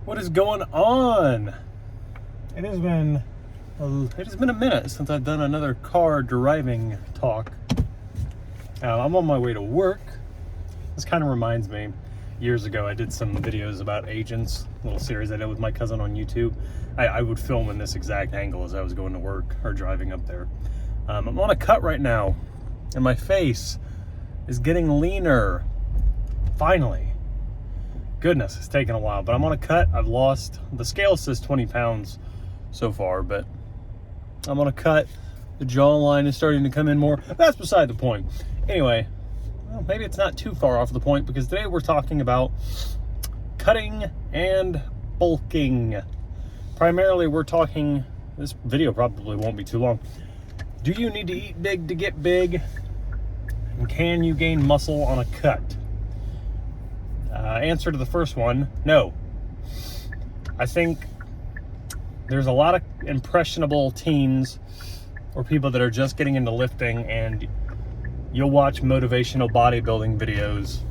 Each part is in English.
What is going on? It has been a minute since I've done another car driving talk. I'm on my way to work. This kind of reminds me, years ago I did some videos about agents, a little series I did with my cousin on YouTube. I would film in this exact angle as I was going to work or driving up there. I'm on a cut right now, and my face is getting leaner. Finally. Goodness, it's taken a while, but I'm on a cut. I've lost, the scale says 20 pounds so far, but I'm on a cut. The jawline is starting to come in more. That's beside the point. Anyway, well, maybe it's not too far off the point, because today we're talking about cutting and bulking. Primarily, we're talking, this video probably won't be too long. Do you need to eat big to get big? And can you gain muscle on a cut? Answer to the first one, no. I think there's a lot of impressionable teens or people that are just getting into lifting, and you'll watch motivational bodybuilding videos.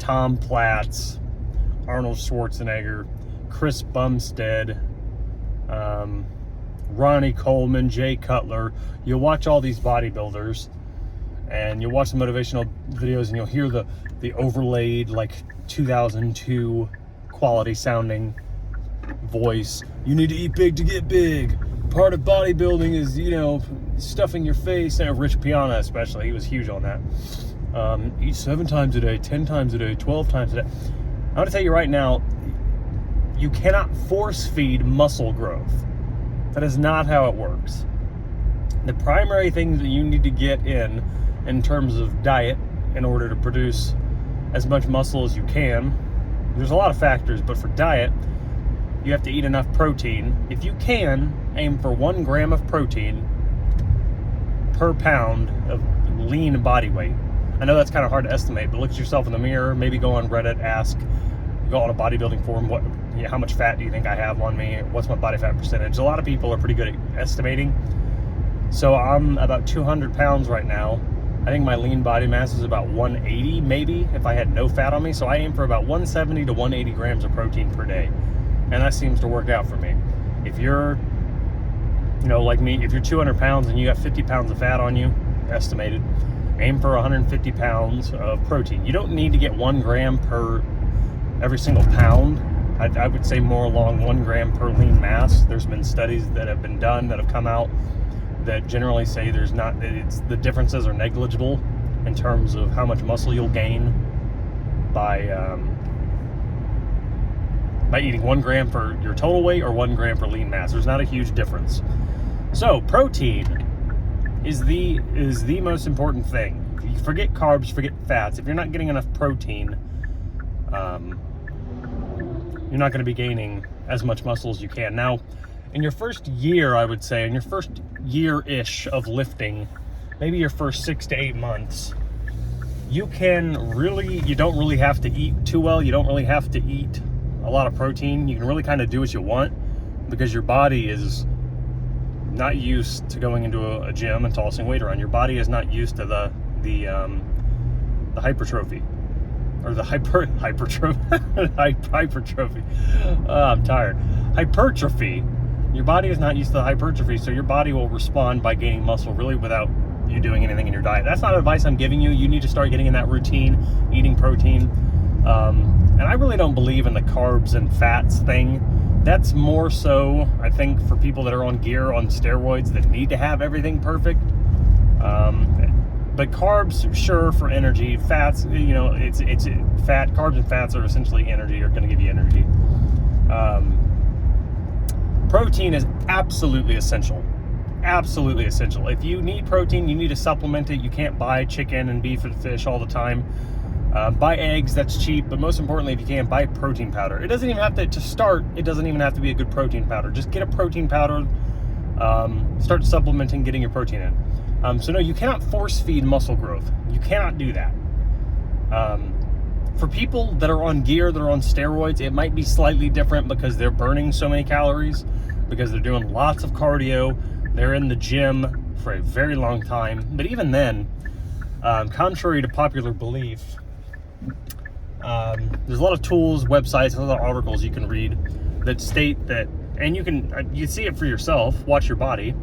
Tom Platz, Arnold Schwarzenegger, Chris Bumstead, Ronnie Coleman, Jay Cutler. You'll watch all these bodybuilders and you'll watch the motivational videos, and you'll hear the overlaid, like 2002 quality sounding voice. You need to eat big to get big. Part of bodybuilding is, stuffing your face. And Rich Piana especially, he was huge on that. Eat 7 times a day, 10 times a day, 12 times a day. I'm gonna tell you right now, you cannot force feed muscle growth. That is not how it works. The primary things that you need to get in terms of diet in order to produce as much muscle as you can, there's a lot of factors, but for diet, you have to eat enough protein. If you can, aim for 1 gram of protein per pound of lean body weight. I know that's kind of hard to estimate, but look at yourself in the mirror, maybe go on Reddit, go on a bodybuilding forum, how much fat do you think I have on me? What's my body fat percentage? A lot of people are pretty good at estimating. So I'm about 200 pounds right now. I think my lean body mass is about 180 maybe if I had no fat on me. So I aim for about 170 to 180 grams of protein per day. And that seems to work out for me. If you're, like me, if you're 200 pounds and you got 50 pounds of fat on you, estimated, aim for 150 pounds of protein. You don't need to get 1 gram per every single pound. I would say more along 1 gram per lean mass. There's been studies that have been done that have come out that generally say the differences are negligible in terms of how much muscle you'll gain by eating 1 gram for your total weight or 1 gram for lean mass. There's not a huge difference. So protein is the most important thing. You forget carbs, forget fats. If you're not getting enough protein, you're not going to be gaining as much muscle as you can. Now, in your first year, I would say, in your first year-ish of lifting, maybe your first 6 to 8 months, you don't really have to eat too well. You don't really have to eat a lot of protein. You can really kind of do what you want, because your body is not used to going into a gym and tossing weight around. Your body is not used to the hypertrophy. Or the hypertrophy. Hypertrophy. I'm tired. Hypertrophy. Your body is not used to the hypertrophy, so your body will respond by gaining muscle really without you doing anything in your diet. That's not advice I'm giving you. You need to start getting in that routine, eating protein. And I really don't believe in the carbs and fats thing. That's more so, I think, for people that are on gear, on steroids, that need to have everything perfect. But carbs, sure, for energy. Fats, it's fat. Carbs and fats are essentially energy, are going to give you energy. Protein is absolutely essential. Absolutely essential. If you need protein, you need to supplement it. You can't buy chicken and beef and fish all the time. Buy eggs, that's cheap, but most importantly, if you can, buy protein powder. It doesn't even have to start, it doesn't even have to be a good protein powder. Just get a protein powder, start supplementing, getting your protein in. So no, you cannot force feed muscle growth. You cannot do that. For people that are on gear, that are on steroids, it might be slightly different because they're burning so many calories, because they're doing lots of cardio, they're in the gym for a very long time. But even then, contrary to popular belief, There's a lot of tools, websites, and other articles you can read that state that, and you see it for yourself, watch your body.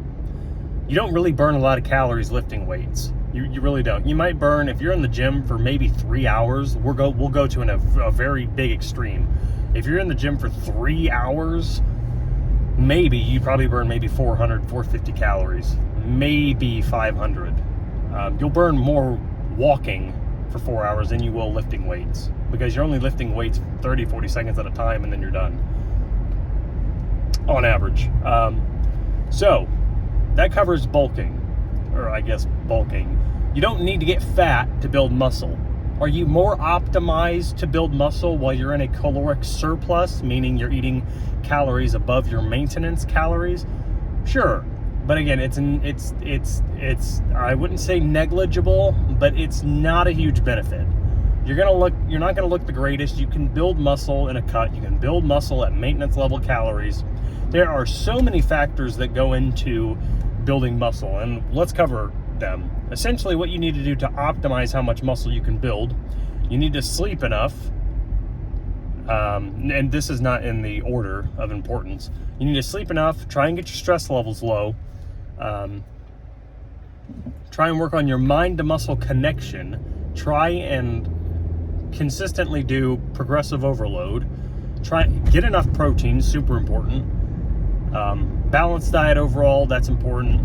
You don't really burn a lot of calories lifting weights. You really don't. You might burn, if you're in the gym for maybe 3 hours, we'll go to a very big extreme. If you're in the gym for 3 hours, maybe you probably burn maybe 400, 450 calories, maybe 500. You'll burn more walking for 4 hours than you will lifting weights, because you're only lifting weights 30, 40 seconds at a time, and then you're done on average. So that covers bulking, or I guess bulking. You don't need to get fat to build muscle. Are you more optimized to build muscle while you're in a caloric surplus, meaning you're eating calories above your maintenance calories? Sure. But again, it's I wouldn't say negligible, but it's not a huge benefit. You're not gonna look the greatest. You can build muscle in a cut. You can build muscle at maintenance level calories. There are so many factors that go into building muscle, and let's cover them. Essentially, what you need to do to optimize how much muscle you can build, you need to sleep enough. And this is not in the order of importance. You need to sleep enough, try and get your stress levels low, try and work on your mind to muscle connection, try and consistently do progressive overload, get enough protein, super important, balanced diet overall, that's important,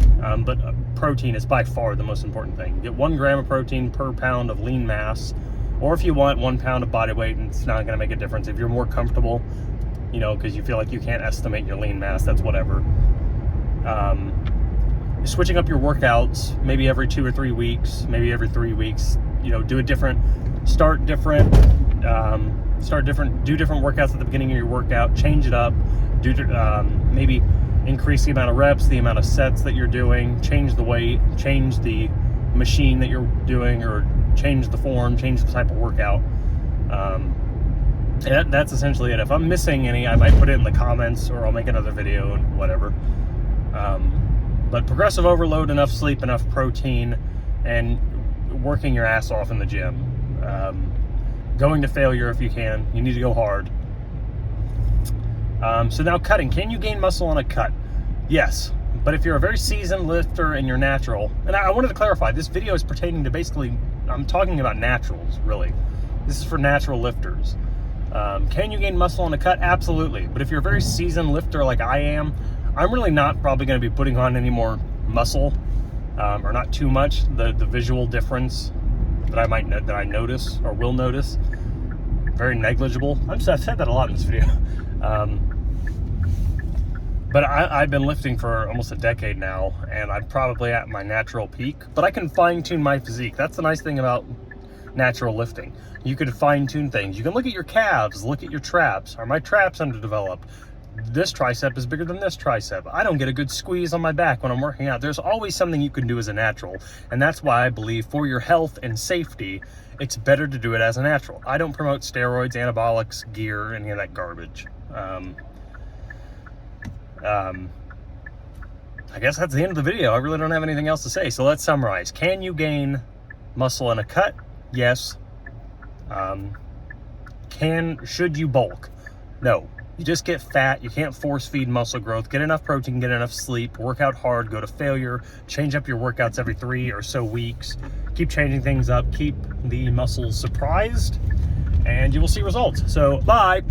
but protein is by far the most important thing. Get 1 gram of protein per pound of lean mass, or if you want 1 pound of body weight, and it's not going to make a difference. If you're more comfortable, because you feel like you can't estimate your lean mass, that's whatever. Switching up your workouts, maybe every 2 or 3 weeks, maybe every 3 weeks, do different workouts at the beginning of your workout, change it up, maybe increase the amount of reps, the amount of sets that you're doing, change the weight, change the machine that you're doing, or change the form, change the type of workout. That's essentially it. If I'm missing any, I might put it in the comments, or I'll make another video and whatever. But progressive overload, enough sleep, enough protein, and working your ass off in the gym. Going to failure if you can. You need to go hard. So now cutting. Can you gain muscle on a cut? Yes. But if you're a very seasoned lifter and you're natural, and I wanted to clarify, this video is pertaining to basically, I'm talking about naturals, really. This is for natural lifters. Can you gain muscle on a cut? Absolutely. But if you're a very seasoned lifter like I am, I'm really not probably going to be putting on any more muscle, or not too much. The visual difference that I notice or will notice, very negligible. I've said that a lot in this video. But I've been lifting for almost a decade now, and I'm probably at my natural peak, but I can fine tune my physique. That's the nice thing about natural lifting. You can fine tune things. You can look at your calves, look at your traps. Are my traps underdeveloped? This tricep is bigger than this tricep. I don't get a good squeeze on my back when I'm working out. There's always something you can do as a natural, and that's why I believe for your health and safety, it's better to do it as a natural. I don't promote steroids, anabolics, gear, any of that garbage. I guess that's the end of the video. I really don't have anything else to say. So let's summarize. Can you gain muscle in a cut? Yes. Should you bulk? No. You just get fat. You can't force feed muscle growth. Get enough protein, get enough sleep, work out hard, go to failure, change up your workouts every 3 or so weeks. Keep changing things up. Keep the muscles surprised, and you will see results. So bye.